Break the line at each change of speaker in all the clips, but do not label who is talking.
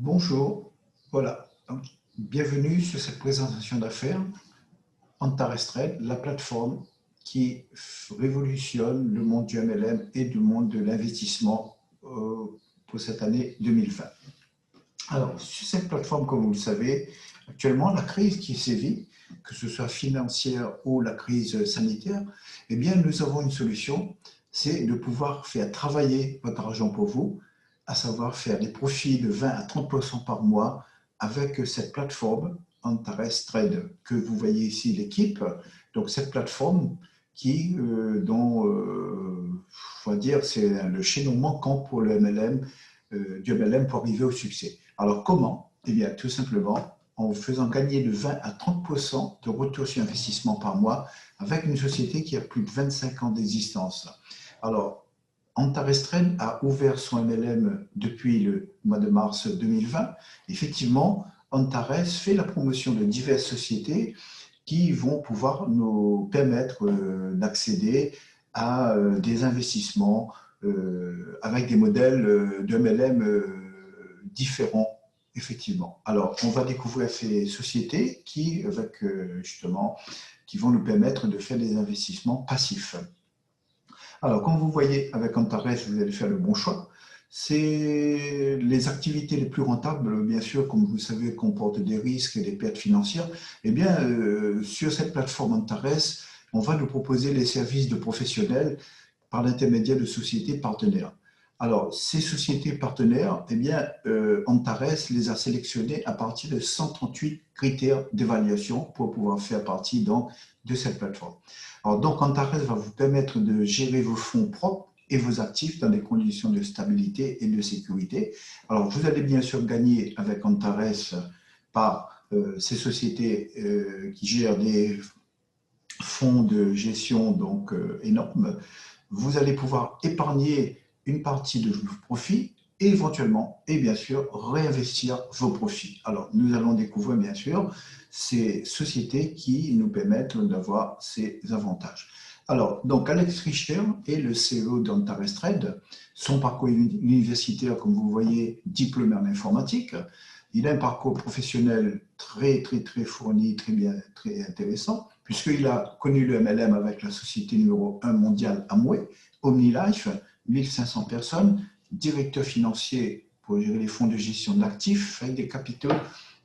Bonjour, voilà. Donc, bienvenue sur cette présentation d'affaires Antares Trade, la plateforme qui révolutionne le monde du MLM et du monde de l'investissement pour cette année 2020. Alors, sur cette plateforme, comme vous le savez, actuellement, la crise qui sévit, que ce soit financière ou la crise sanitaire, eh bien, nous avons une solution, c'est de pouvoir faire travailler votre argent pour vous, à savoir faire des profits de 20 à 30% par mois avec cette plateforme Antares Trade que vous voyez ici, l'équipe. Donc, cette plateforme on va dire, c'est le chaînon manquant pour le MLM, du MLM pour arriver au succès. Alors comment? Eh bien, tout simplement en faisant gagner de 20 à 30% de retour sur investissement par mois avec une société qui a plus de 25 ans d'existence. Alors, Antares Trade a ouvert son MLM depuis le mois de mars 2020. Effectivement, Antares fait la promotion de diverses sociétés qui vont pouvoir nous permettre d'accéder à des investissements avec des modèles de MLM différents, effectivement. Alors, on va découvrir ces sociétés qui vont nous permettre de faire des investissements passifs. Alors, comme vous voyez, avec Antares, vous allez faire le bon choix. C'est les activités les plus rentables, bien sûr, comme vous savez, comportent des risques et des pertes financières. Eh bien, sur cette plateforme Antares, on va nous proposer les services de professionnels par l'intermédiaire de sociétés partenaires. Alors, ces sociétés partenaires, eh bien, Antares les a sélectionnées à partir de 138 critères d'évaluation pour pouvoir faire partie donc, de cette plateforme. Alors, donc, Antares va vous permettre de gérer vos fonds propres et vos actifs dans des conditions de stabilité et de sécurité. Alors, vous allez bien sûr gagner avec Antares par ces sociétés qui gèrent des fonds de gestion donc énormes. Vous allez pouvoir épargner une partie de vos profits et éventuellement, et bien sûr, réinvestir vos profits. Alors, nous allons découvrir, bien sûr, ces sociétés qui nous permettent d'avoir ces avantages. Alors, donc, Alex Richter est le CEO d'Antares Trade. Son parcours universitaire, comme vous voyez, diplômé en informatique. Il a un parcours professionnel très fourni, très intéressant, puisqu'il a connu le MLM avec la société numéro 1 mondiale Amway, OmniLife, 1500 personnes, directeur financier pour gérer les fonds de gestion d'actifs avec des capitaux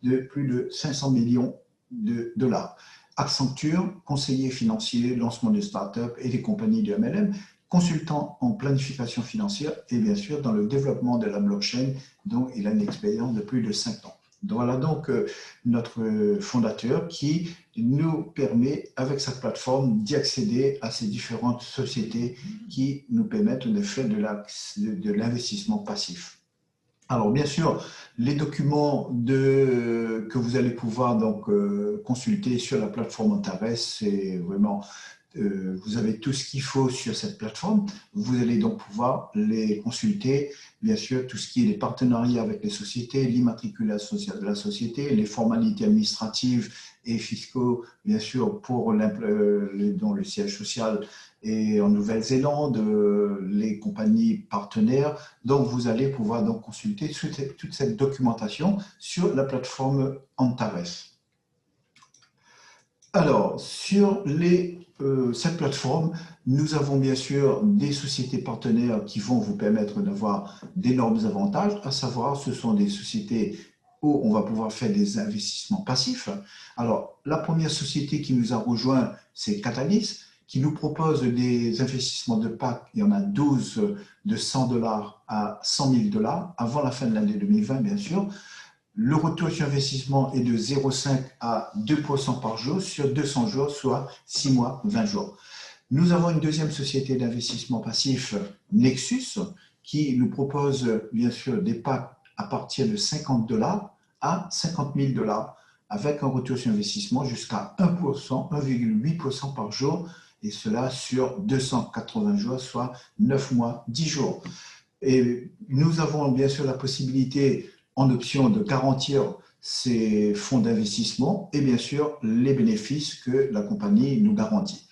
de plus de 500 millions de dollars. Accenture, conseiller financier, lancement de start-up et des compagnies de MLM, consultant en planification financière et bien sûr dans le développement de la blockchain dont il a une expérience de plus de 5 ans. Voilà donc notre fondateur qui nous permet, avec sa plateforme, d'y accéder à ces différentes sociétés qui nous permettent de faire de l'investissement passif. Alors, bien sûr, les documents que vous allez pouvoir donc, consulter sur la plateforme Antares, c'est vraiment vous avez tout ce qu'il faut sur cette plateforme. Vous allez donc pouvoir les consulter, bien sûr, tout ce qui est les partenariats avec les sociétés, l'immatriculation de la société, les formalités administratives et fiscaux, bien sûr, pour dont le siège social est en Nouvelle-Zélande, les compagnies partenaires. Donc, vous allez pouvoir donc consulter toute cette documentation sur la plateforme Antares. Alors, sur cette plateforme, nous avons bien sûr des sociétés partenaires qui vont vous permettre d'avoir d'énormes avantages, à savoir ce sont des sociétés où on va pouvoir faire des investissements passifs. Alors, la première société qui nous a rejoint, c'est Catalyst, qui nous propose des investissements de pack. Il y en a 12 de 100 dollars à 100 000 dollars avant la fin de l'année 2020, bien sûr. Le retour sur investissement est de 0,5 à 2% par jour sur 200 jours, soit 6 mois, 20 jours. Nous avons une deuxième société d'investissement passif, Nexus, qui nous propose bien sûr des packs à partir de 50 dollars à 50 000 dollars, avec un retour sur investissement jusqu'à 1%, 1,8% par jour, et cela sur 280 jours, soit 9 mois, 10 jours. Et nous avons bien sûr la possibilité en option de garantir ces fonds d'investissement et bien sûr les bénéfices que la compagnie nous garantit.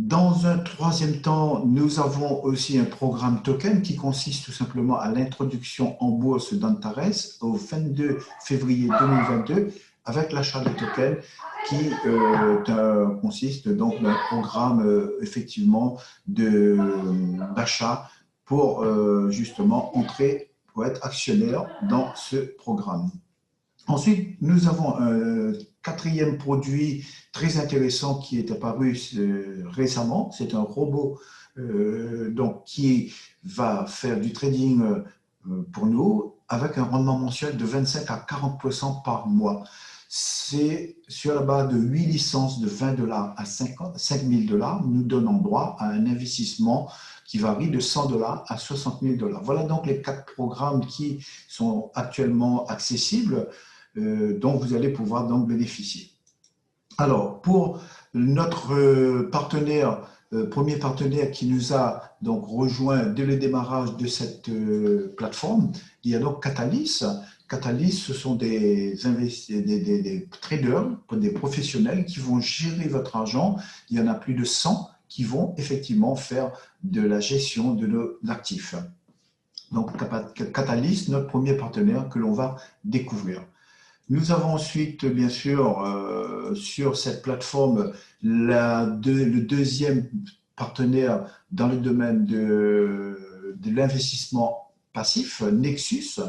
Dans un troisième temps, nous avons aussi un programme token qui consiste tout simplement à l'introduction en bourse d'Antares au 22 février 2022 avec l'achat de tokens qui consiste donc d'un programme effectivement d'achat pour justement entrer, pour être actionnaire dans ce programme. Ensuite, nous avons un quatrième produit très intéressant qui est apparu récemment. C'est un robot donc, qui va faire du trading pour nous avec un rendement mensuel de 25 à 40% par mois. C'est sur la base de 8 licences de 20 $ à 5 000 $, nous donnons droit à un investissement qui varie de 100 $ à 60 000 $. Voilà donc les 4 programmes qui sont actuellement accessibles, dont vous allez pouvoir donc bénéficier. Alors, pour notre partenaire, premier partenaire qui nous a donc rejoint dès le démarrage de cette plateforme, il y a donc Catalyst. Catalyst, ce sont des traders, des professionnels qui vont gérer votre argent. Il y en a plus de 100 qui vont effectivement faire de la gestion de nos actifs. Donc, Catalyst, notre premier partenaire que l'on va découvrir. Nous avons ensuite, bien sûr, sur cette plateforme, le deuxième partenaire dans le domaine de l'investissement passif, Nexus,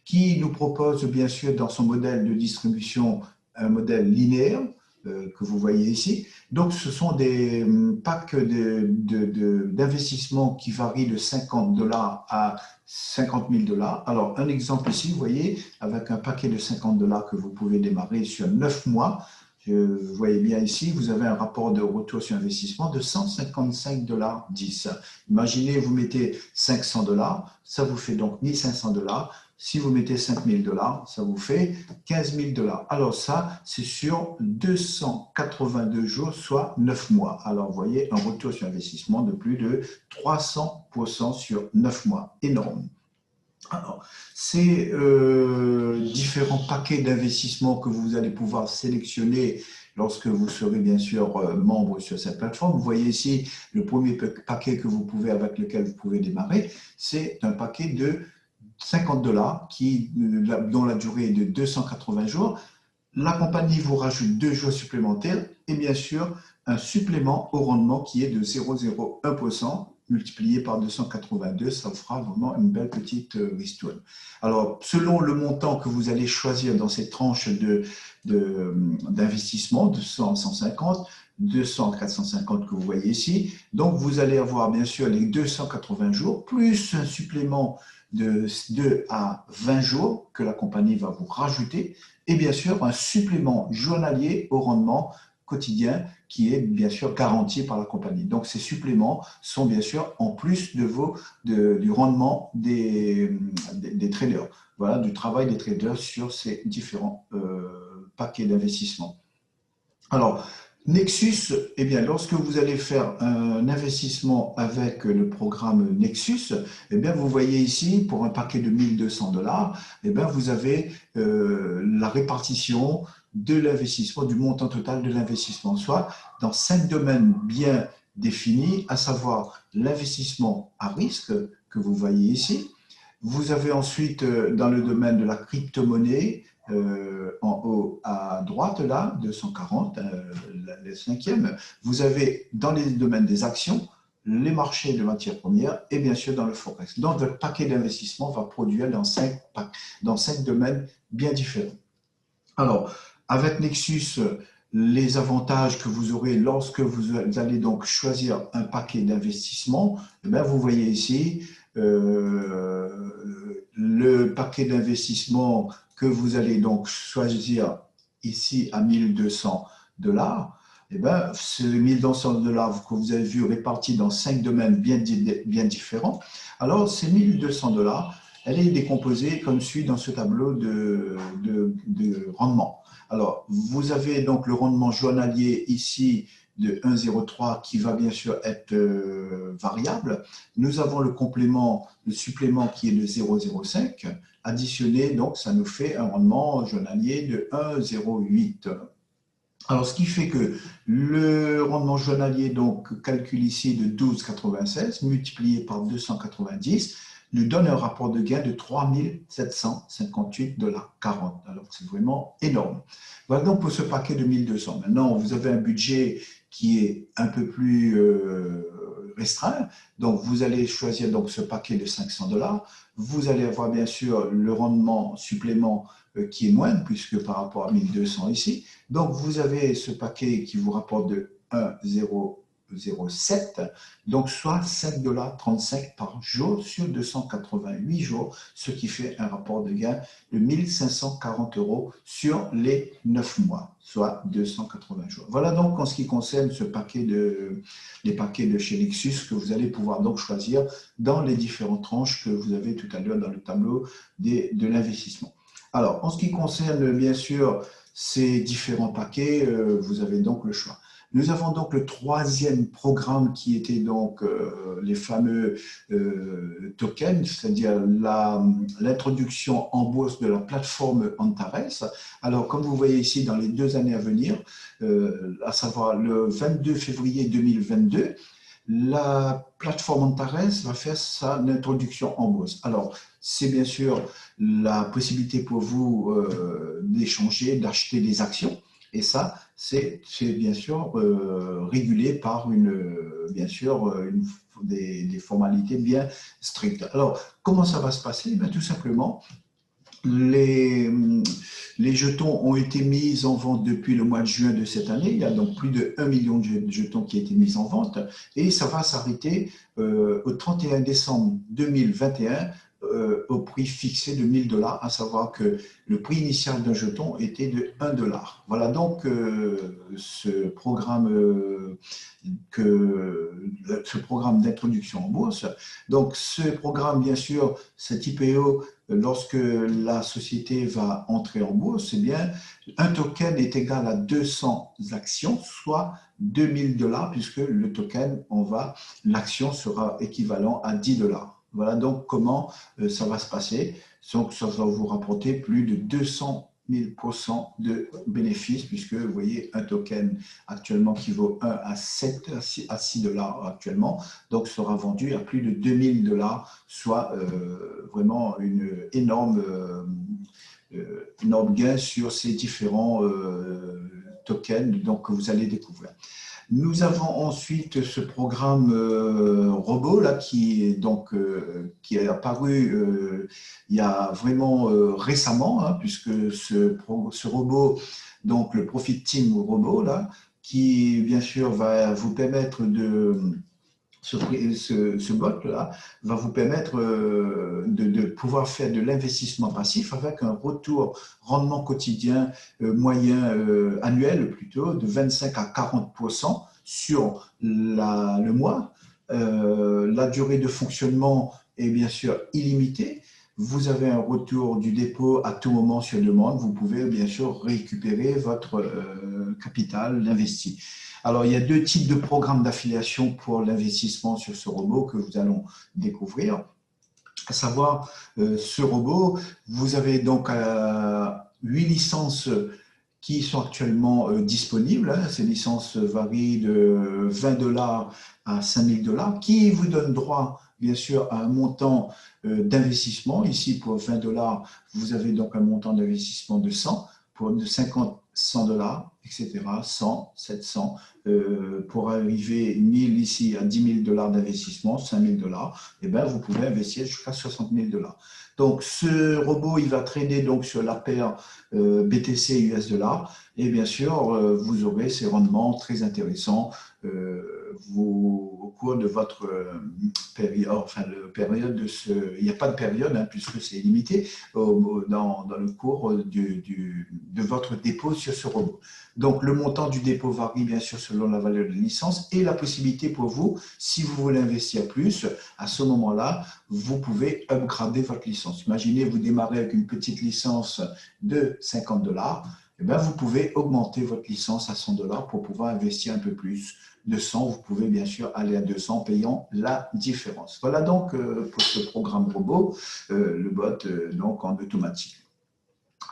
qui nous propose, bien sûr, dans son modèle de distribution, un modèle linéaire, que vous voyez ici. Donc, ce sont des packs d'investissement qui varient de 50 $ à 50 000 $. Alors, un exemple ici, vous voyez, avec un paquet de 50 $ que vous pouvez démarrer sur 9 mois. Vous voyez bien ici, vous avez un rapport de retour sur investissement de 155,10 $. Imaginez, vous mettez 500 $, ça vous fait donc 1 500 $. Si vous mettez 5 000 $, ça vous fait 15 000 $. Alors ça, c'est sur 282 jours, soit 9 mois. Alors vous voyez, un retour sur investissement de plus de 300% sur 9 mois. Énorme. Alors, ces différents paquets d'investissement que vous allez pouvoir sélectionner lorsque vous serez bien sûr membre sur cette plateforme. Vous voyez ici le premier paquet que vous pouvez, avec lequel vous pouvez démarrer, c'est un paquet de 50 $ dont la durée est de 280 jours. La compagnie vous rajoute 2 jours supplémentaires et bien sûr un supplément au rendement qui est de 0,01% multiplié par 282, ça vous fera vraiment une belle petite ristourne. Alors, selon le montant que vous allez choisir dans ces tranches d'investissement, de 100 à 150, 200 à 450 que vous voyez ici, donc vous allez avoir bien sûr les 280 jours, plus un supplément de 2 à 20 jours que la compagnie va vous rajouter, et bien sûr un supplément journalier au rendement quotidien qui est bien sûr garanti par la compagnie. Donc ces suppléments sont bien sûr en plus du rendement des traders, voilà, du travail des traders sur ces différents paquets d'investissement. Alors, Nexus, eh bien, lorsque vous allez faire un investissement avec le programme Nexus, eh bien, vous voyez ici, pour un paquet de 1 200 $, eh bien, vous avez la répartition de l'investissement, du montant total de l'investissement, soit dans 5 domaines bien définis, à savoir l'investissement à risque, que vous voyez ici. Vous avez ensuite, dans le domaine de la crypto-monnaie, en haut à droite, là, 240, le cinquième, vous avez dans les domaines des actions, les marchés de matières premières et bien sûr dans le forex. Donc, votre paquet d'investissement va produire dans 5 domaines bien différents. Alors, avec Nexus, les avantages que vous aurez lorsque vous allez donc choisir un paquet d'investissement, eh bien, vous voyez ici le paquet d'investissement que vous allez donc choisir ici à 1 200 $. Eh bien, ce 1 200 $ que vous avez vu répartis dans 5 domaines bien différents, alors ces 1 200 $, elle est décomposée comme suit dans ce tableau de rendement. Alors, vous avez donc le rendement journalier ici de 1,03 qui va bien sûr être variable. Nous avons le complément, le supplément qui est de 0,05 additionné, donc ça nous fait un rendement journalier de 1,08. Alors, ce qui fait que le rendement journalier, donc calcule ici de 12,96 multiplié par 290, nous donne un rapport de gain de 3 758,40 $. Alors, c'est vraiment énorme. Voilà donc pour ce paquet de 1200. Maintenant, vous avez un budget qui est un peu plus restreint. Donc, vous allez choisir donc ce paquet de 500 $. Vous allez avoir bien sûr le rendement supplément qui est moindre, puisque par rapport à 1200 ici. Donc, vous avez ce paquet qui vous rapporte de 1,007, donc soit 5,35 $ par jour sur 288 jours, ce qui fait un rapport de gain de 1540 € sur les 9 mois, soit 280 jours. Voilà donc en ce qui concerne les paquets de chez Lexus que vous allez pouvoir donc choisir dans les différentes tranches que vous avez tout à l'heure dans le tableau de l'investissement. Alors, en ce qui concerne bien sûr ces différents paquets, vous avez donc le choix. Nous avons donc le troisième programme qui était donc les fameux tokens, c'est-à-dire l'introduction en bourse de la plateforme Antares. Alors, comme vous voyez ici, dans les 2 années à venir, à savoir le 22 février 2022, la plateforme Antares va faire sa introduction en bourse. Alors, c'est bien sûr la possibilité pour vous d'échanger, d'acheter des actions. Et ça, c'est bien sûr régulé par bien sûr des formalités bien strictes. Alors, comment ça va se passer? Bien, tout simplement, les jetons ont été mis en vente depuis le mois de juin de cette année. Il y a donc plus de 1 million de jetons qui ont été mis en vente et ça va s'arrêter au 31 décembre 2021 au prix fixé de 1 000 $, à savoir que le prix initial d'un jeton était de 1 $. Voilà donc ce programme d'introduction en bourse. Donc ce programme, bien sûr, cet IPO, lorsque la société va entrer en bourse, eh bien, un token est égal à 200 actions, soit 2 000 $, puisque le token, l'action sera équivalent à 10 $. Voilà donc comment ça va se passer. Donc, ça va vous rapporter plus de 200 000% de bénéfices, puisque vous voyez un token actuellement qui vaut 1 à 7 à 6 $ actuellement, donc sera vendu à plus de 2 000 $, soit vraiment une énorme gain sur ces différents tokens donc, que vous allez découvrir. Nous avons ensuite ce programme robot là qui est apparu il y a vraiment récemment, hein, puisque ce robot, donc le Profit Team robot là, qui bien sûr va vous permettre ce bot-là va vous permettre de pouvoir faire de l'investissement passif avec un rendement quotidien moyen annuel plutôt de 25 à 40% sur le mois. La durée de fonctionnement est bien sûr illimitée. Vous avez un retour du dépôt à tout moment sur demande. Vous pouvez bien sûr récupérer votre capital investi. Alors, il y a 2 types de programmes d'affiliation pour l'investissement sur ce robot que nous allons découvrir. À savoir, ce robot, vous avez donc 8 licences qui sont actuellement disponibles. Ces licences varient de 20 $ à 5 000 $, qui vous donnent droit, bien sûr, à un montant d'investissement. Ici, pour 20 $, vous avez donc un montant d'investissement de 100, pour de 50, 100 $, etc., 100, 700, pour arriver 1000 ici à 10 000 $ d'investissement, 5 000 $, et bien vous pouvez investir jusqu'à 60 000 $. Donc ce robot, il va trader donc sur la paire BTC US $, et bien sûr, vous aurez ces rendements très intéressants au cours de votre période, enfin il n'y a pas de période hein, puisque c'est illimité dans le cours de votre dépôt sur ce robot. Donc le montant du dépôt varie bien sûr selon la valeur de licence et la possibilité pour vous, si vous voulez investir plus, à ce moment-là, vous pouvez upgrader votre licence. Imaginez, vous démarrez avec une petite licence de 50 $, eh bien, vous pouvez augmenter votre licence à 100 $ pour pouvoir investir un peu plus. De 100, vous pouvez bien sûr aller à 200 payant la différence. Voilà donc pour ce programme robot, le bot donc en automatique.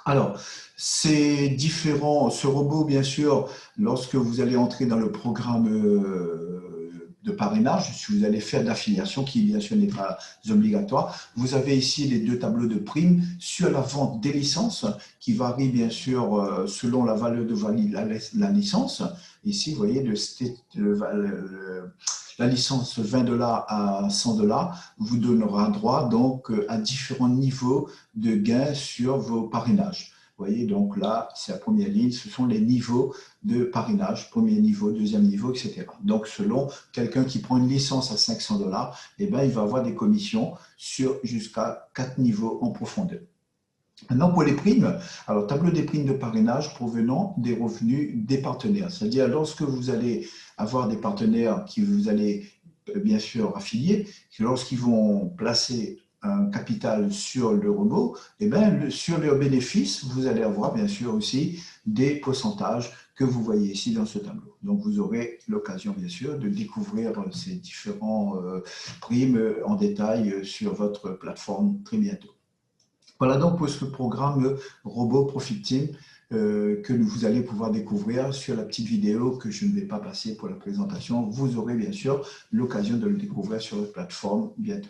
Alors, c'est différent. Ce robot, bien sûr, lorsque vous allez entrer dans le programme de parrainage, si vous allez faire de l'affiliation, qui bien sûr n'est pas obligatoire, vous avez ici les deux tableaux de primes sur la vente des licences, qui varient bien sûr selon la valeur de la licence. Ici, vous voyez, la licence 20 dollars à 100 dollars vous donnera droit donc à différents niveaux de gains sur vos parrainages. Vous voyez, donc là, c'est la première ligne, ce sont les niveaux de parrainage, premier niveau, deuxième niveau, etc. Donc, selon quelqu'un qui prend une licence à 500 dollars, eh ben, il va avoir des commissions sur jusqu'à 4 niveaux en profondeur. Maintenant, pour les primes, alors tableau des primes de parrainage provenant des revenus des partenaires. C'est-à-dire, lorsque vous allez avoir des partenaires qui vous allez bien sûr affilier, lorsqu'ils vont placer un capital sur le robot, et bien, sur leurs bénéfices, vous allez avoir bien sûr aussi des pourcentages que vous voyez ici dans ce tableau. Donc, vous aurez l'occasion, bien sûr, de découvrir ces différents primes en détail sur votre plateforme très bientôt. Voilà donc pour ce programme Robot Profit Team que vous allez pouvoir découvrir sur la petite vidéo que je ne vais pas passer pour la présentation. Vous aurez bien sûr l'occasion de le découvrir sur la plateforme bientôt.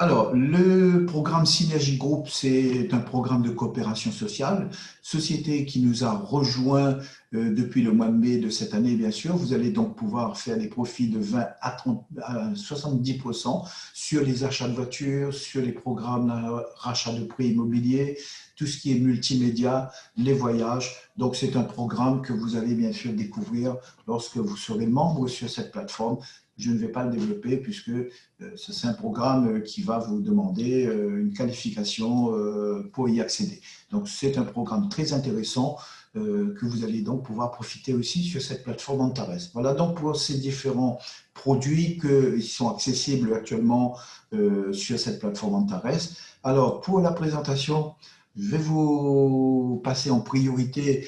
Alors, le programme Synergie Group, c'est un programme de coopération sociale, société qui nous a rejoint depuis le mois de mai de cette année, bien sûr. Vous allez donc pouvoir faire des profits de 20 à 70% sur les achats de voitures, sur les programmes de rachat de prix immobiliers, tout ce qui est multimédia, les voyages. Donc, c'est un programme que vous allez bien sûr découvrir lorsque vous serez membre sur cette plateforme. Je ne vais pas le développer puisque c'est un programme qui va vous demander une qualification pour y accéder. Donc, c'est un programme très intéressant que vous allez donc pouvoir profiter aussi sur cette plateforme Antares. Voilà donc pour ces différents produits qui sont accessibles actuellement sur cette plateforme Antares. Alors, pour la présentation, je vais vous passer en priorité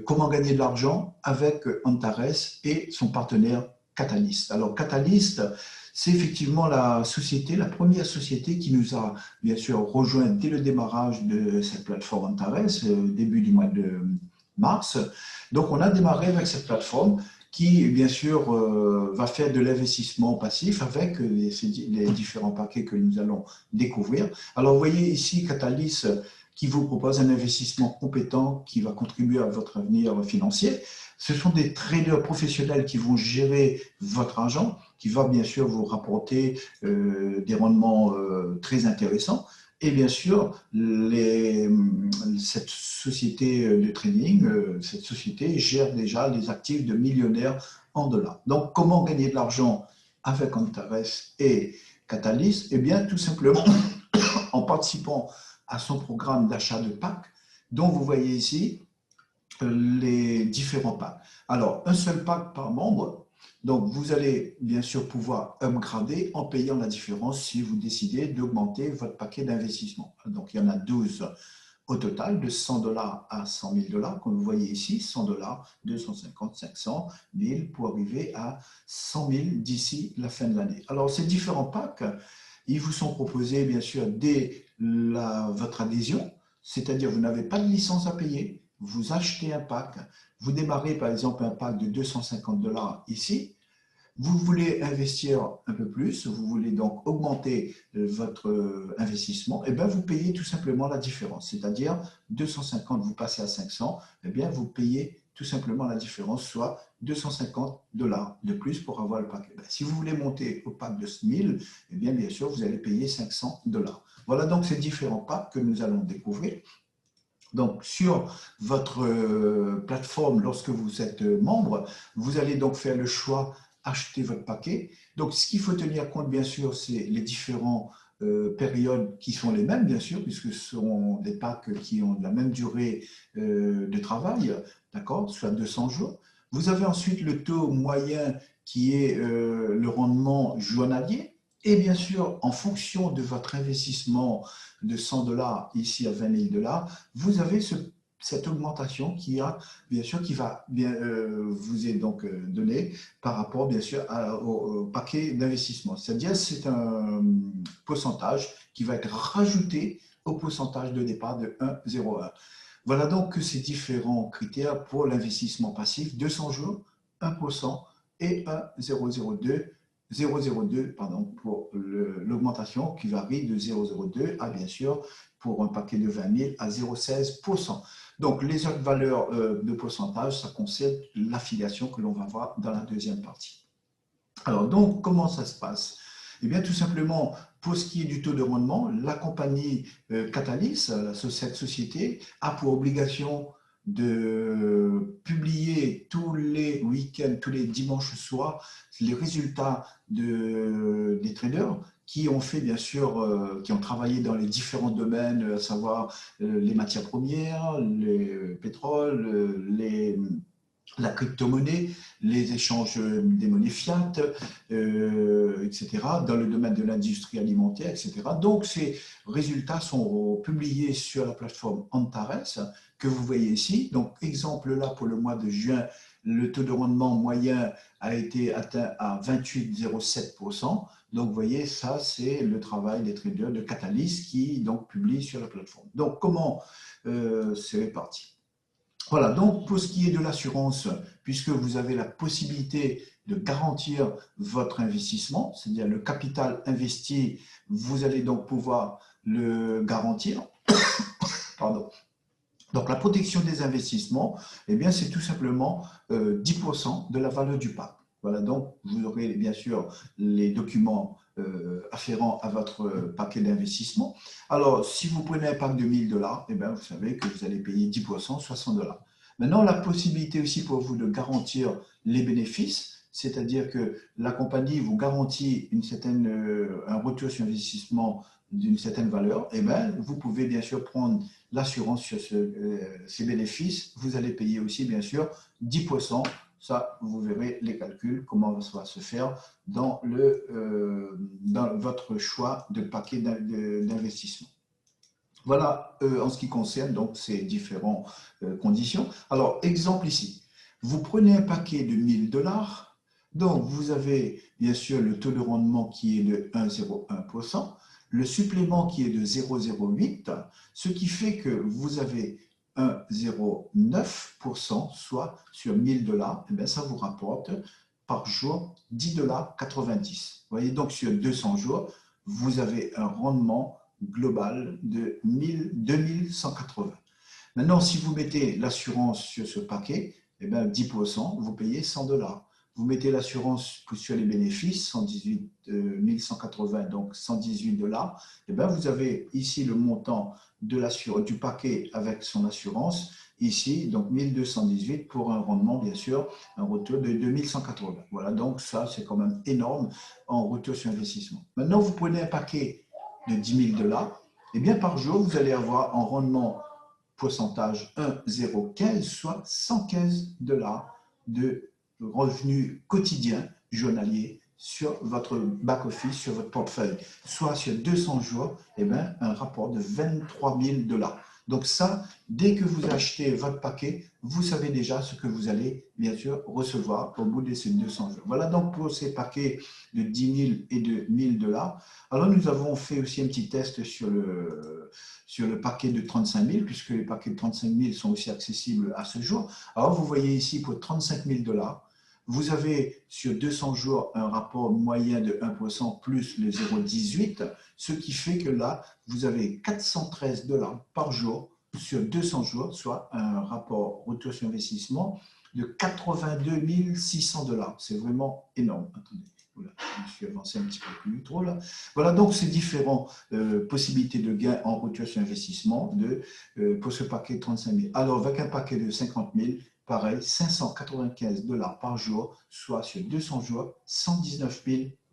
comment gagner de l'argent avec Antares et son partenaire Catalyst. Alors, Catalyst, c'est effectivement la société, la première société qui nous a bien sûr rejoint dès le démarrage de cette plateforme Antares, début du mois de mars. Donc, on a démarré avec cette plateforme qui, bien sûr, va faire de l'investissement passif avec les différents paquets que nous allons découvrir. Alors, vous voyez ici Catalyst qui vous propose un investissement compétent qui va contribuer à votre avenir financier. Ce sont des traders professionnels qui vont gérer votre argent, qui va bien sûr vous rapporter des rendements très intéressants. Et bien sûr, cette société de trading, cette société gère déjà les actifs de millionnaires en dollars. Donc, comment gagner de l'argent avec Antares et Catalyst? Eh bien, tout simplement en participant à son programme d'achat de packs, dont vous voyez ici les différents packs. Alors, un seul pack par membre. Donc, vous allez bien sûr pouvoir upgrader en payant la différence si vous décidez d'augmenter votre paquet d'investissement. Donc, il y en a 12 au total, de 100 dollars à 100 000 dollars, comme vous voyez ici, 100 dollars, 250, 500, 1000 pour arriver à 100 000 d'ici la fin de l'année. Alors, ces différents packs, ils vous sont proposés bien sûr dès votre adhésion, c'est-à-dire vous n'avez pas de licence à payer, vous achetez un pack, vous démarrez par exemple un pack de 250 dollars ici, vous voulez investir un peu plus, vous voulez donc augmenter votre investissement, et bien vous payez tout simplement la différence, c'est-à-dire 250, vous passez à 500, et bien vous payez tout simplement la différence, soit 250 dollars de plus pour avoir le pack. Si vous voulez monter au pack de 1000, et bien sûr vous allez payer 500 dollars. Voilà donc ces différents packs que nous allons découvrir. Donc, sur votre plateforme, lorsque vous êtes membre, vous allez donc faire le choix acheter votre paquet. Donc, ce qu'il faut tenir compte, bien sûr, c'est les différentes périodes qui sont les mêmes, bien sûr, puisque ce sont des packs qui ont la même durée de travail, d'accord, soit 200 jours. Vous avez ensuite le taux moyen qui est le rendement journalier. Et bien sûr, en fonction de votre investissement de 100 dollars ici à 20 000 dollars, vous avez cette augmentation qui a, bien sûr, qui va vous est donc donnée par rapport, bien sûr, au paquet d'investissement. C'est-à-dire, c'est un pourcentage qui va être rajouté au pourcentage de départ de 1,01. Voilà donc ces différents critères pour l'investissement passif, 200 jours, 1% et 0,02 pardon, pour l'augmentation qui varie de 0,02 à bien sûr pour un paquet de 20 000 à 0,16%. Donc les autres valeurs de pourcentage, ça concerne l'affiliation que l'on va voir dans la deuxième partie. Alors donc comment ça se passe? Eh bien, tout simplement, pour ce qui est du taux de rendement, la compagnie Catalyst, cette société, a pour obligation de publier tous les week-ends, tous les dimanches soirs, les résultats des traders qui ont fait, bien sûr, qui ont travaillé dans les différents domaines, à savoir les matières premières, le pétrole, la crypto-monnaie, les échanges des monnaies fiat, etc., dans le domaine de l'industrie alimentaire, etc. Donc, ces résultats sont publiés sur la plateforme Antares, que vous voyez ici. Donc, exemple là, pour le mois de juin, le taux de rendement moyen a été atteint à 28,07%. Donc, vous voyez, ça, c'est le travail des traders de Catalyst qui donc publient sur la plateforme. Donc, comment c'est réparti? Voilà, donc pour ce qui est de l'assurance, puisque vous avez la possibilité de garantir votre investissement, c'est-à-dire le capital investi, vous allez donc pouvoir le garantir. Pardon. Donc la protection des investissements, eh bien, c'est tout simplement 10% de la valeur du pack. Voilà, donc vous aurez bien sûr les documents afférents à votre paquet d'investissement. Alors, si vous prenez un pack de 1 000 $, eh bien, vous savez que vous allez payer 10%, 60 $. Maintenant, la possibilité aussi pour vous de garantir les bénéfices, c'est-à-dire que la compagnie vous garantit un retour sur investissement d'une certaine valeur, eh bien, vous pouvez bien sûr prendre l'assurance sur ces bénéfices. Vous allez payer aussi, bien sûr, 10%. Ça, vous verrez les calculs, comment ça va se faire dans votre choix de paquet d'investissement. Voilà en ce qui concerne donc ces différentes conditions. Alors, exemple ici, vous prenez un paquet de 1 000 $, donc vous avez bien sûr le taux de rendement qui est de 1,01%, le supplément qui est de 0,08, ce qui fait que vous avez 1,09%, soit sur 1 000 $, et bien ça vous rapporte par jour 10,90 $. Vous voyez, donc sur 200 jours, vous avez un rendement global de 2180. Maintenant, si vous mettez l'assurance sur ce paquet, eh bien 10%, vous payez 100 $. Vous mettez l'assurance sur les bénéfices, 118 180, donc 118 $. Et bien vous avez ici le montant du paquet avec son assurance, ici, donc 1218 pour un rendement, bien sûr, un retour de 2180. Voilà, donc ça, c'est quand même énorme en retour sur investissement. Maintenant, vous prenez un paquet de 10 000 $, et bien par jour, vous allez avoir en rendement pourcentage 1,015, soit 115 $ de revenus quotidiens journaliers sur votre back-office, sur votre portefeuille, soit sur 200 jours, eh bien, un rapport de 23 000 $. Donc ça, dès que vous achetez votre paquet, vous savez déjà ce que vous allez, bien sûr, recevoir au bout de ces 200 jours. Voilà donc pour ces paquets de 10 000 et de 1 000 $. Alors, nous avons fait aussi un petit test sur le paquet de 35 000, puisque les paquets de 35 000 sont aussi accessibles à ce jour. Alors, vous voyez ici, pour 35 000 $, vous avez sur 200 jours un rapport moyen de 1% plus le 0,18, ce qui fait que là, vous avez 413 $ par jour sur 200 jours, soit un rapport retour sur investissement de 82 600 $. C'est vraiment énorme. Attendez, voilà, je me suis avancé un petit peu plus trop là. Voilà donc ces différentes possibilités de gain en retour sur investissement pour ce paquet de 35 000. Alors, avec un paquet de 50 000, pareil, 595 $ par jour, soit sur 200 jours, 119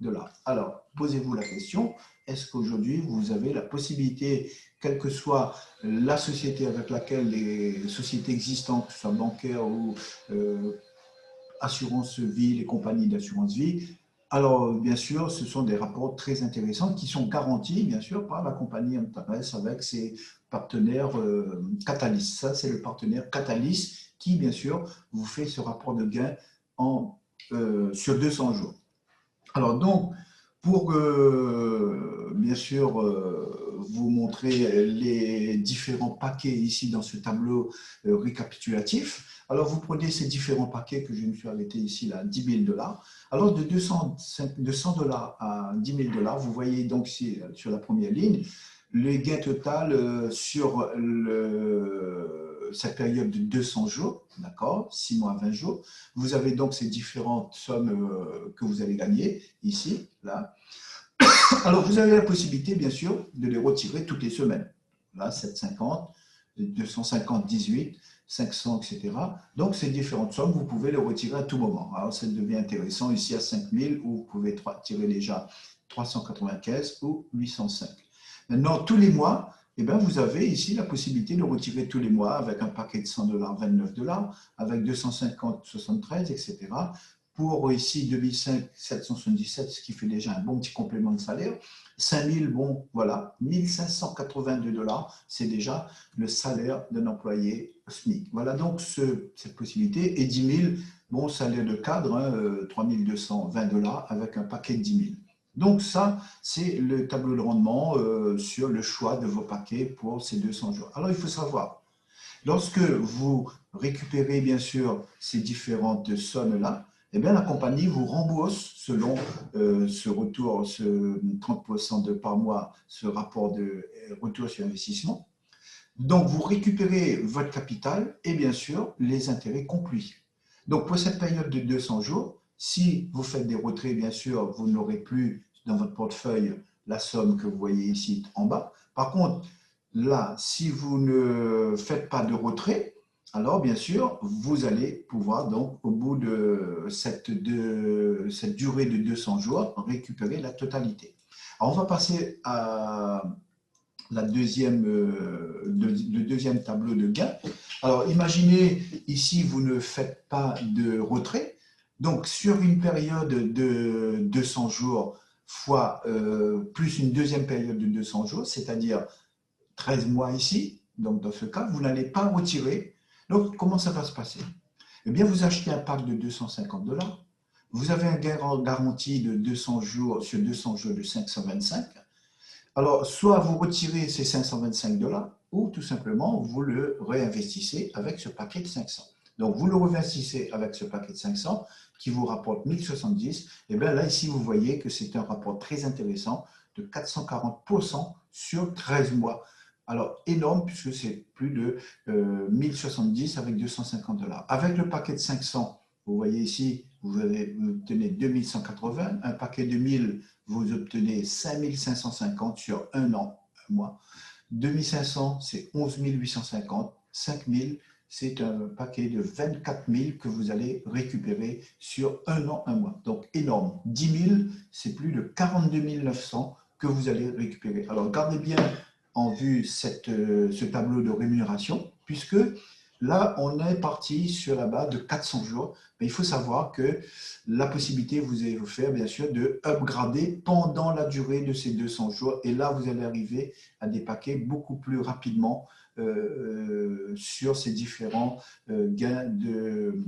000 $. Alors, posez-vous la question, est-ce qu'aujourd'hui, vous avez la possibilité, quelle que soit la société avec laquelle les sociétés existantes, que ce soit bancaires ou assurance vie, les compagnies d'assurance vie, alors, bien sûr, ce sont des rapports très intéressants qui sont garantis, bien sûr, par la compagnie Antares avec ses partenaires Catalyst. Ça, c'est le partenaire Catalyst qui, bien sûr, vous fait ce rapport de gain sur 200 jours. Alors, donc, Pour bien sûr vous montrer les différents paquets ici dans ce tableau récapitulatif. Alors vous prenez ces différents paquets que je me suis arrêté ici là, 10 000 $. Alors de 200 dollars à 10 000 $, vous voyez donc ici sur la première ligne, le gain total sur cette période de 200 jours, d'accord, 6 mois, 20 jours. Vous avez donc ces différentes sommes que vous allez gagner ici, là. Alors, vous avez la possibilité, bien sûr, de les retirer toutes les semaines. Là, 750, 250, 18, 500, etc. Donc, ces différentes sommes, vous pouvez les retirer à tout moment. Alors, ça devient intéressant ici à 5000, où vous pouvez tirer déjà 395 ou 805. Maintenant, tous les mois, eh bien, vous avez ici la possibilité de retirer tous les mois avec un paquet de 100 $, 29 $, avec 250, 73, etc. Pour ici 2005, 777, ce qui fait déjà un bon petit complément de salaire. 5000, bon, voilà, 1582 $, c'est déjà le salaire d'un employé SMIC. Voilà donc cette possibilité. Et 10 000, bon, salaire de cadre, hein, 3220 $ avec un paquet de 10 000. Donc ça, c'est le tableau de rendement sur le choix de vos paquets pour ces 200 jours. Alors, il faut savoir, lorsque vous récupérez bien sûr ces différentes sommes-là, eh bien, la compagnie vous rembourse selon ce retour, ce 30% par mois, ce rapport de retour sur investissement. Donc, vous récupérez votre capital et bien sûr les intérêts compris. Donc, pour cette période de 200 jours, si vous faites des retraits, bien sûr, vous n'aurez plus dans votre portefeuille la somme que vous voyez ici en bas. Par contre, là, si vous ne faites pas de retrait, alors bien sûr, vous allez pouvoir donc, au bout de cette durée de 200 jours, récupérer la totalité. Alors, on va passer à le deuxième tableau de gain. Alors, imaginez, ici, vous ne faites pas de retrait. Donc, sur une période de 200 jours, fois plus une deuxième période de 200 jours, c'est-à-dire 13 mois ici, donc dans ce cas, vous n'allez pas retirer. Donc, comment ça va se passer? Eh bien, vous achetez un pack de 250 $. Vous avez un gain garanti de 200 jours sur 200 jours de 525. Alors, soit vous retirez ces 525 $, ou tout simplement, vous le réinvestissez avec ce paquet de 500. Donc, vous le réinvestissez avec ce paquet de 500 qui vous rapporte 1070. Et bien là, ici, vous voyez que c'est un rapport très intéressant de 440% sur 13 mois. Alors, énorme, puisque c'est plus de 1070 avec 250 $. Avec le paquet de 500, vous voyez ici, vous obtenez 2180. Un paquet de 1000, vous obtenez 5550 sur un an, un mois. 2500, c'est 11 850. 5000, c'est un paquet de 24 000 que vous allez récupérer sur un an, un mois. Donc, énorme. 10 000, c'est plus de 42 900 que vous allez récupérer. Alors, gardez bien en vue ce tableau de rémunération, puisque là, on est parti sur la base de 400 jours. Mais il faut savoir que la possibilité vous est offerte, bien sûr, de upgrader pendant la durée de ces 200 jours. Et là, vous allez arriver à des paquets beaucoup plus rapidement sur ces différents gains de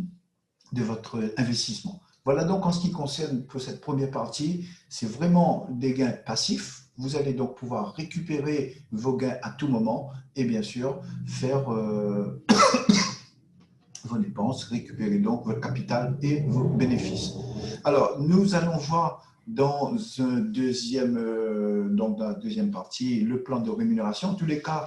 votre investissement. Voilà donc en ce qui concerne pour cette première partie, c'est vraiment des gains passifs. Vous allez donc pouvoir récupérer vos gains à tout moment et bien sûr faire vos dépenses, récupérer donc votre capital et vos bénéfices. Alors, nous allons voir dans donc dans la deuxième partie le plan de rémunération. En tous les cas,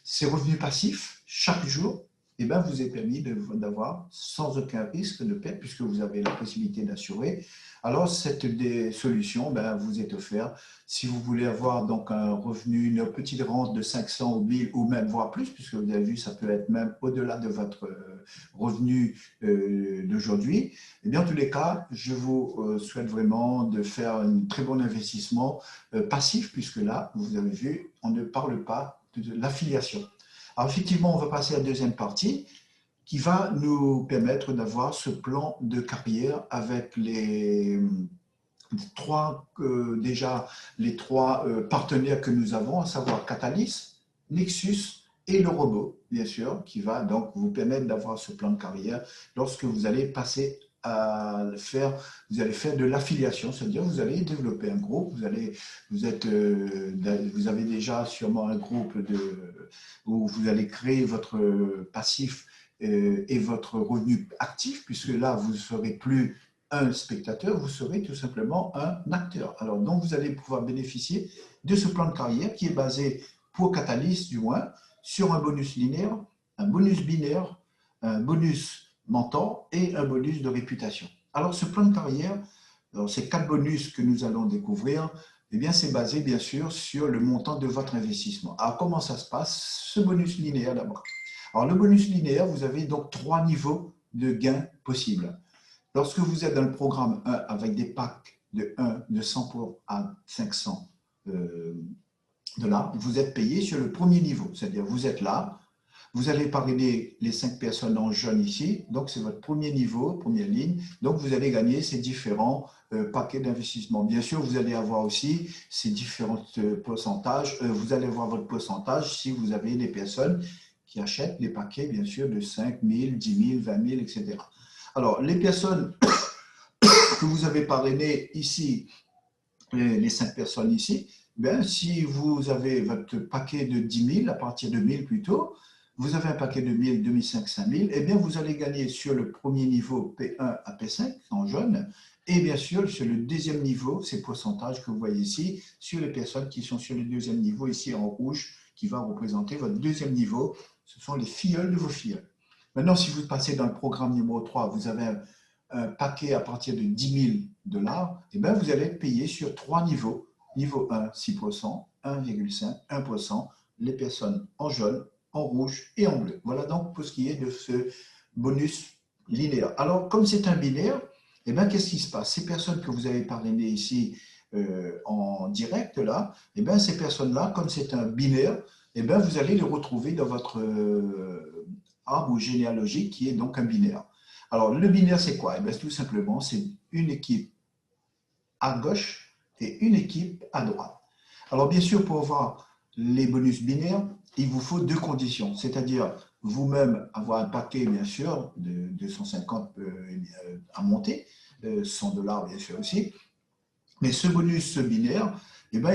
ces revenus passifs, chaque jour, eh bien, vous est permis d'avoir sans aucun risque de perte puisque vous avez la possibilité d'assurer. Alors, cette solution vous est offerte. Si vous voulez avoir donc un revenu, une petite rente de 500 ou 1000 ou même voire plus, puisque vous avez vu, ça peut être même au-delà de votre revenu d'aujourd'hui. Eh bien, en tous les cas, je vous souhaite vraiment de faire un très bon investissement passif puisque là, vous avez vu, on ne parle pas de l'affiliation. Alors effectivement, on va passer à la deuxième partie qui va nous permettre d'avoir ce plan de carrière avec les trois partenaires que nous avons, à savoir Catalyst, Nexus et le robot, bien sûr, qui va donc vous permettre d'avoir ce plan de carrière lorsque vous allez passer vous allez faire de l'affiliation, c'est-à-dire vous allez développer un groupe, vous avez déjà sûrement un groupe où vous allez créer votre passif et votre revenu actif, puisque là, vous ne serez plus un spectateur, vous serez tout simplement un acteur. Alors, donc, vous allez pouvoir bénéficier de ce plan de carrière qui est basé, pour Catalyst du moins, sur un bonus linéaire, un bonus binaire, un bonus mentor et un bonus de réputation. Alors, ce plan de carrière, ces 4 bonus que nous allons découvrir, eh bien, c'est basé bien sûr sur le montant de votre investissement. Alors, comment ça se passe? Ce bonus linéaire d'abord. Alors, le bonus linéaire, vous avez donc 3 niveaux de gains possibles. Lorsque vous êtes dans le programme 1 avec des packs de 1, de 100 à 500 $, vous êtes payé sur le premier niveau. C'est-à-dire, vous êtes là, vous allez parrainer les 5 personnes en jaune ici, donc c'est votre premier niveau, première ligne, donc vous allez gagner ces différents paquets d'investissement. Bien sûr, vous allez avoir aussi ces différents pourcentages, vous allez avoir votre pourcentage si vous avez des personnes qui achètent des paquets, bien sûr, de 5 000, 10 000, 20 000, etc. Alors, les personnes que vous avez parrainées ici, les 5 personnes ici, bien, si vous avez votre paquet de 10 000, à partir de 1000 plutôt, vous avez un paquet de 1000, 2005, 5000, eh bien, vous allez gagner sur le premier niveau P1 à P5 en jaune, et bien sûr, sur le deuxième niveau, ces pourcentages que vous voyez ici, sur les personnes qui sont sur le deuxième niveau, ici en rouge, qui va représenter votre deuxième niveau, ce sont les filleuls de vos filleuls. Maintenant, si vous passez dans le programme numéro 3, vous avez un paquet à partir de 10 000 $, eh bien, vous allez être payé sur 3 niveaux. Niveau 1, 6%, 1,5, 1%, les personnes en jaune, en rouge et en bleu. Voilà donc pour ce qui est de ce bonus linéaire. Alors, comme c'est un binaire, eh bien, qu'est-ce qui se passe? Ces personnes que vous avez parrainées ici en direct, là, eh bien, ces personnes-là, comme c'est un binaire, eh bien, vous allez les retrouver dans votre arbre généalogique qui est donc un binaire. Alors, le binaire, c'est quoi? Eh bien, tout simplement, c'est une équipe à gauche et une équipe à droite. Alors, bien sûr, pour avoir les bonus binaires, il vous faut 2 conditions, c'est-à-dire vous-même avoir un paquet, bien sûr, de 250 à monter, 100 $ bien sûr aussi, mais ce bonus binaire, eh bien,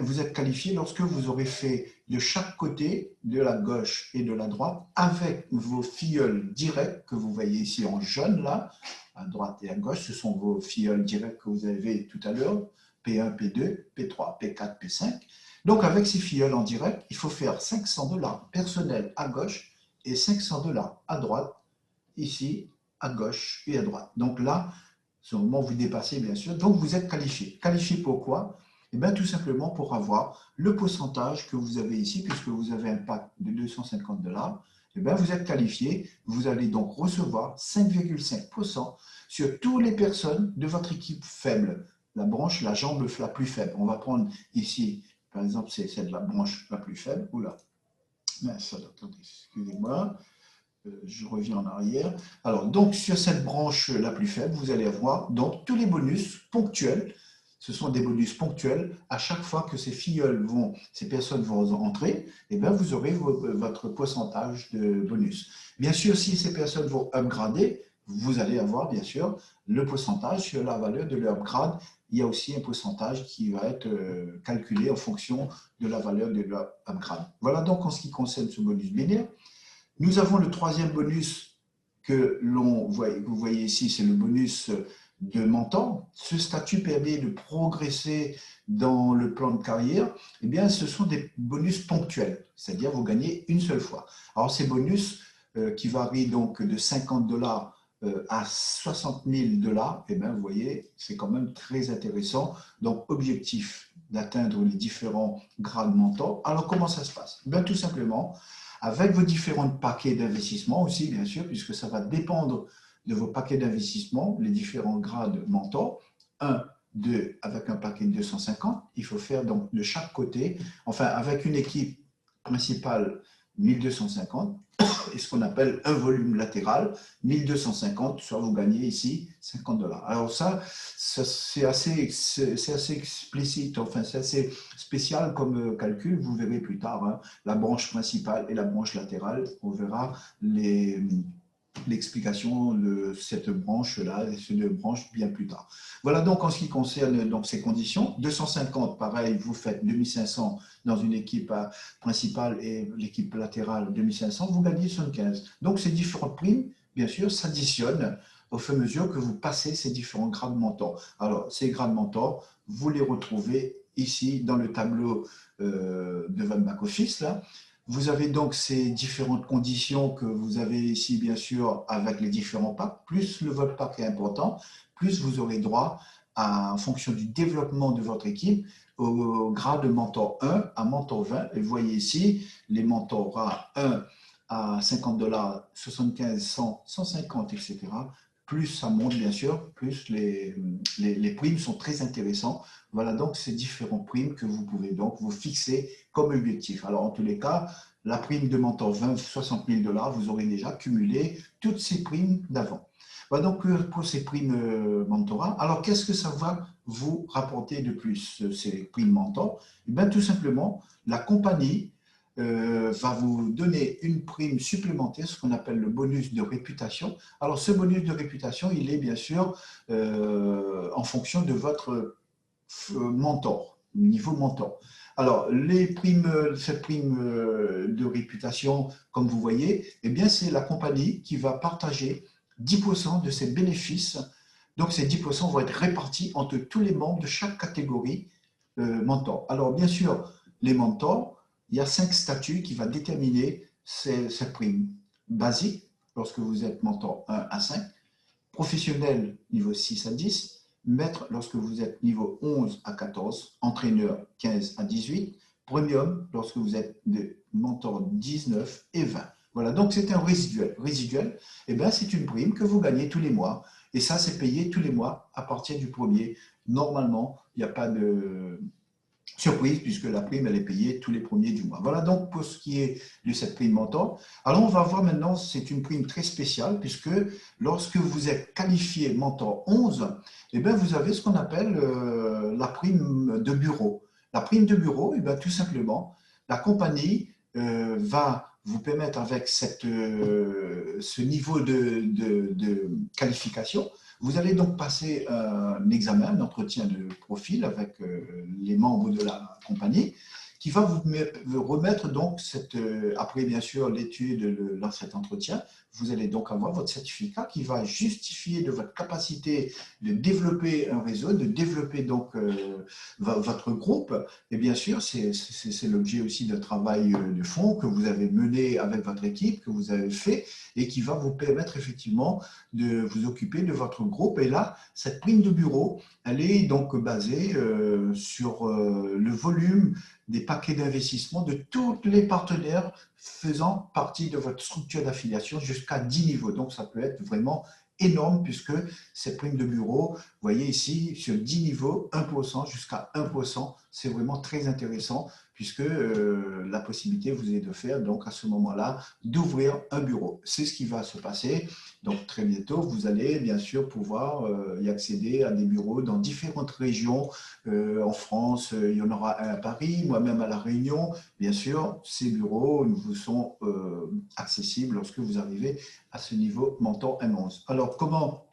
vous êtes qualifié lorsque vous aurez fait de chaque côté, de la gauche et de la droite, avec vos filleuls directs que vous voyez ici en jaune, là, à droite et à gauche, ce sont vos filleuls directs que vous avez tout à l'heure, P1, P2, P3, P4, P5. Donc, avec ces filleuls en direct, il faut faire 500 $ personnels à gauche et 500 $ à droite, ici, à gauche et à droite. Donc là, c'est au moment où vous dépassez, bien sûr. Donc, vous êtes qualifié. Qualifié pourquoi? Eh bien, tout simplement pour avoir le pourcentage que vous avez ici, puisque vous avez un pack de 250 $. Eh bien, vous êtes qualifié. Vous allez donc recevoir 5,5% sur toutes les personnes de votre équipe faible. La branche, la jambe la plus faible. On va prendre ici, par exemple, c'est celle de la branche la plus faible. Oula, mince, attendez, excusez-moi. Je reviens en arrière. Alors, donc, sur cette branche la plus faible, vous allez avoir donc tous les bonus ponctuels. Ce sont des bonus ponctuels. À chaque fois que ces personnes vont entrer, eh bien, vous aurez votre pourcentage de bonus. Bien sûr, si ces personnes vont upgrader, vous allez avoir, bien sûr, le pourcentage sur la valeur de leur upgrade. Il y a aussi un pourcentage qui va être calculé en fonction de la valeur de leur upgrade. Voilà donc en ce qui concerne ce bonus binaire. Nous avons le troisième bonus que vous voyez ici, c'est le bonus de mentor. Ce statut permet de progresser dans le plan de carrière. Eh bien, ce sont des bonus ponctuels, c'est-à-dire vous gagnez une seule fois. Alors, ces bonus qui varient donc de 50 $ à 60 000 $, eh bien, vous voyez, c'est quand même très intéressant. Donc, objectif d'atteindre les différents grades mentors. Alors, comment ça se passe? Eh bien, tout simplement, avec vos différents paquets d'investissement aussi, bien sûr, puisque ça va dépendre de vos paquets d'investissement, les différents grades mentors. 1, 2, avec un paquet de 250, il faut faire donc de chaque côté, enfin avec une équipe principale 1250, et ce qu'on appelle un volume latéral, 1250, soit vous gagnez ici 50 $. Alors ça c'est assez explicite, enfin c'est assez spécial comme calcul, vous verrez plus tard, hein, la branche principale et la branche latérale, on verra l'explication de cette branche-là et ces deux branches bien plus tard. Voilà donc en ce qui concerne donc ces conditions. 250, pareil, vous faites 2500 dans une équipe principale et l'équipe latérale 2500, vous gagnez 75. Donc ces différentes primes, bien sûr, s'additionnent au fur et à mesure que vous passez ces différents grades mentors. Alors, ces grades mentors, vous les retrouvez ici dans le tableau de votre back-office, là. Vous avez donc ces différentes conditions que vous avez ici, bien sûr, avec les différents packs. Plus le votre pack est important, plus vous aurez droit, en fonction du développement de votre équipe, au grade de mentor 1 à mentor 20. Et vous voyez ici, les mentors 1 à 50 $, 75, 100, 150, etc. Plus ça monte, bien sûr, plus les primes sont très intéressantes. Voilà donc ces différentes primes que vous pouvez donc vous fixer comme objectif. Alors, en tous les cas, la prime de mentor 20, 60 000 $, vous aurez déjà cumulé toutes ces primes d'avant. Voilà donc pour ces primes mentorat. Alors, qu'est-ce que ça va vous rapporter de plus, ces primes mentor? Eh bien, tout simplement, la compagnie va vous donner une prime supplémentaire, ce qu'on appelle le bonus de réputation. Alors, ce bonus de réputation, il est bien sûr en fonction de votre mentor, niveau mentor. Alors, cette prime de réputation, comme vous voyez, eh bien, c'est la compagnie qui va partager 10% de ses bénéfices. Donc, ces 10% vont être répartis entre tous les membres de chaque catégorie mentor. Alors, bien sûr, les mentors, il y a 5 statuts qui vont déterminer cette prime. Basique, lorsque vous êtes mentor 1 à 5, professionnel niveau 6 à 10, maître lorsque vous êtes niveau 11 à 14, entraîneur 15 à 18, premium lorsque vous êtes de mentor 19 et 20. Voilà, donc c'est un résiduel. Résiduel, eh bien, c'est une prime que vous gagnez tous les mois. Et ça, c'est payé tous les mois à partir du premier. Normalement, il n'y a pas de surprise puisque la prime, elle est payée tous les premiers du mois. Voilà donc pour ce qui est de cette prime mentor. Alors, on va voir maintenant, c'est une prime très spéciale puisque lorsque vous êtes qualifié mentor 11, eh bien, vous avez ce qu'on appelle la prime de bureau. La prime de bureau, eh bien, tout simplement, la compagnie va vous permettre avec ce niveau de qualification. Vous allez donc passer un examen, un entretien de profil avec les membres de la compagnie qui va vous remettre donc après bien sûr l'étude de cet entretien, vous allez donc avoir votre certificat qui va justifier de votre capacité de développer un réseau, de développer donc votre groupe. Et bien sûr, c'est l'objet aussi d'un travail de fond que vous avez mené avec votre équipe, que vous avez fait et qui va vous permettre effectivement de vous occuper de votre groupe. Et là, cette prime de bureau, elle est donc basée sur le volume des paquets d'investissement de tous les partenaires faisant partie de votre structure d'affiliation jusqu'à 10 niveaux. Donc, ça peut être vraiment énorme puisque cette prime de bureau, vous voyez ici, sur 10 niveaux, 1% jusqu'à 1%, c'est vraiment très intéressant puisque la possibilité vous est de faire, donc à ce moment-là, d'ouvrir un bureau. C'est ce qui va se passer. Donc très bientôt, vous allez bien sûr pouvoir y accéder à des bureaux dans différentes régions. En France, il y en aura un à Paris, moi-même à La Réunion. Bien sûr, ces bureaux vous sont accessibles lorsque vous arrivez à ce niveau mentor M11. Alors, comment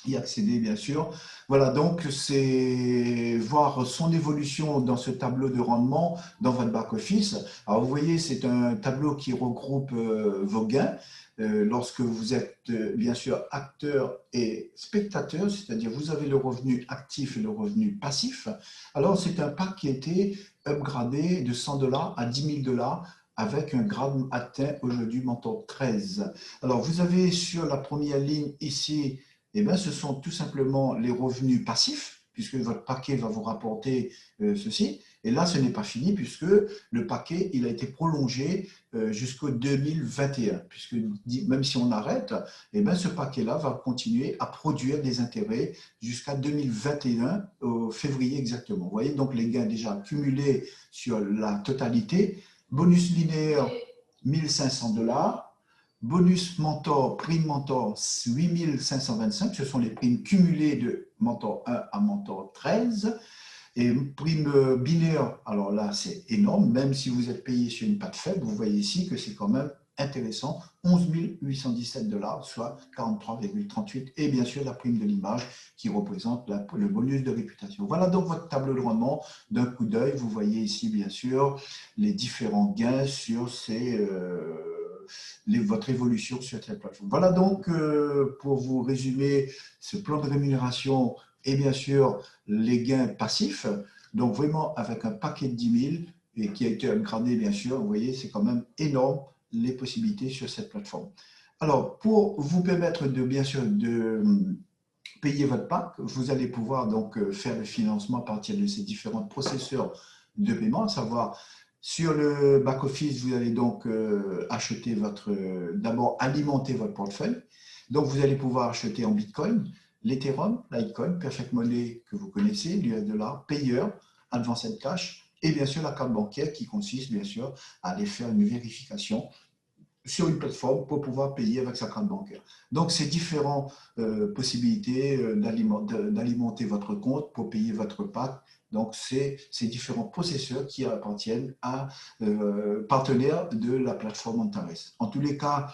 y accéder, bien sûr. Voilà, donc c'est voir son évolution dans ce tableau de rendement dans votre back-office. Alors, vous voyez, c'est un tableau qui regroupe vos gains. Lorsque vous êtes bien sûr acteur et spectateur, c'est-à-dire vous avez le revenu actif et le revenu passif, alors c'est un pack qui a été upgradé de 100 $ à 10 000 $ avec un grade atteint aujourd'hui mentor 13. Alors vous avez sur la première ligne ici, eh bien, ce sont tout simplement les revenus passifs, puisque votre paquet va vous rapporter ceci. Et là, ce n'est pas fini, puisque le paquet, il a été prolongé jusqu'au 2021, puisque même si on arrête, eh bien, ce paquet-là va continuer à produire des intérêts jusqu'à 2021, au février exactement. Vous voyez donc les gains déjà cumulés sur la totalité. Bonus linéaire, 1500 $. Bonus mentor, prime mentor, 8525, ce sont les primes cumulées de mentor 1 à mentor 13. Et prime binaire, alors là c'est énorme, même si vous êtes payé sur une patte faible, vous voyez ici que c'est quand même intéressant, 11 817 $, soit 43,38, et bien sûr la prime de l'image qui représente le bonus de réputation. Voilà donc votre tableau de rendement d'un coup d'œil. Vous voyez ici bien sûr les différents gains sur votre évolution sur cette plateforme. Voilà donc pour vous résumer ce plan de rémunération et bien sûr les gains passifs. Donc vraiment avec un paquet de 10 000 et qui a été upgradé bien sûr, vous voyez c'est quand même énorme les possibilités sur cette plateforme. Alors pour vous permettre de bien sûr de payer votre pack, vous allez pouvoir donc faire le financement à partir de ces différents processeurs de paiement, à savoir sur le back-office, vous allez donc acheter d'abord alimenter votre portefeuille. Donc vous allez pouvoir acheter en Bitcoin, l'Ethereum, Litecoin, Perfect Money que vous connaissez, l'US$, Payer, Advanced Cash, et bien sûr la carte bancaire qui consiste bien sûr à aller faire une vérification sur une plateforme pour pouvoir payer avec sa carte bancaire. Donc, ces différentes possibilités d'alimenter votre compte pour payer votre pack. Donc, c'est ces différents processeurs qui appartiennent à partenaires de la plateforme Antares. En tous les cas,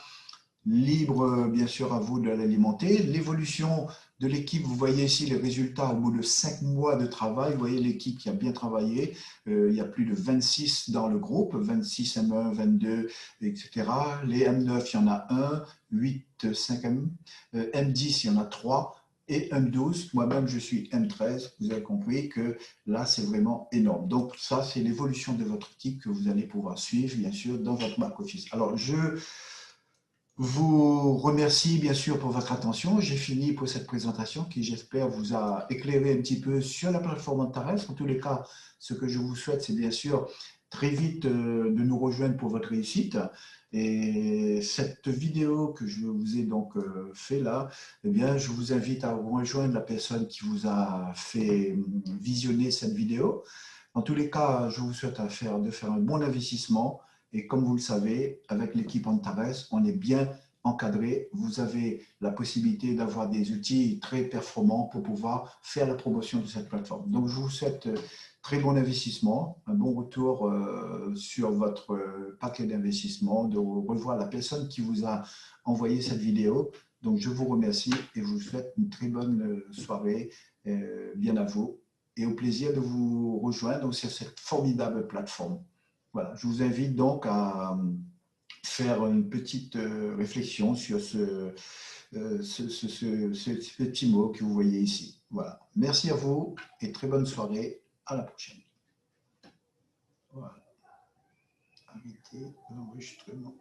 libre bien sûr à vous de l'alimenter. L'évolution de l'équipe, vous voyez ici les résultats au bout de 5 mois de travail. Vous voyez l'équipe qui a bien travaillé. Il y a plus de 26 dans le groupe, 26 M1, 22, etc. Les M9, il y en a 1, 8, 5M. M10, il y en a 3. Et M12, moi-même je suis M13, vous avez compris que là c'est vraiment énorme. Donc ça c'est l'évolution de votre équipe que vous allez pouvoir suivre bien sûr dans votre back-office. Alors je vous remercie bien sûr pour votre attention. J'ai fini pour cette présentation qui, j'espère, vous a éclairé un petit peu sur la plateforme Antares. En tous les cas, ce que je vous souhaite, c'est bien sûr très vite de nous rejoindre pour votre réussite. Et cette vidéo que je vous ai donc fait là, eh bien, je vous invite à rejoindre la personne qui vous a fait visionner cette vidéo. En tous les cas, je vous souhaite de faire un bon investissement. Et comme vous le savez, avec l'équipe Antares, on est bien encadré. Vous avez la possibilité d'avoir des outils très performants pour pouvoir faire la promotion de cette plateforme. Donc, je vous souhaite très bon investissement, un bon retour sur votre paquet d'investissement, de revoir la personne qui vous a envoyé cette vidéo. Donc, je vous remercie et je vous souhaite une très bonne soirée, bien à vous, et au plaisir de vous rejoindre sur cette formidable plateforme. Voilà, je vous invite donc à faire une petite réflexion sur ce petit mot que vous voyez ici. Voilà. Merci à vous et très bonne soirée. À la prochaine. Voilà. Arrêtez l'enregistrement.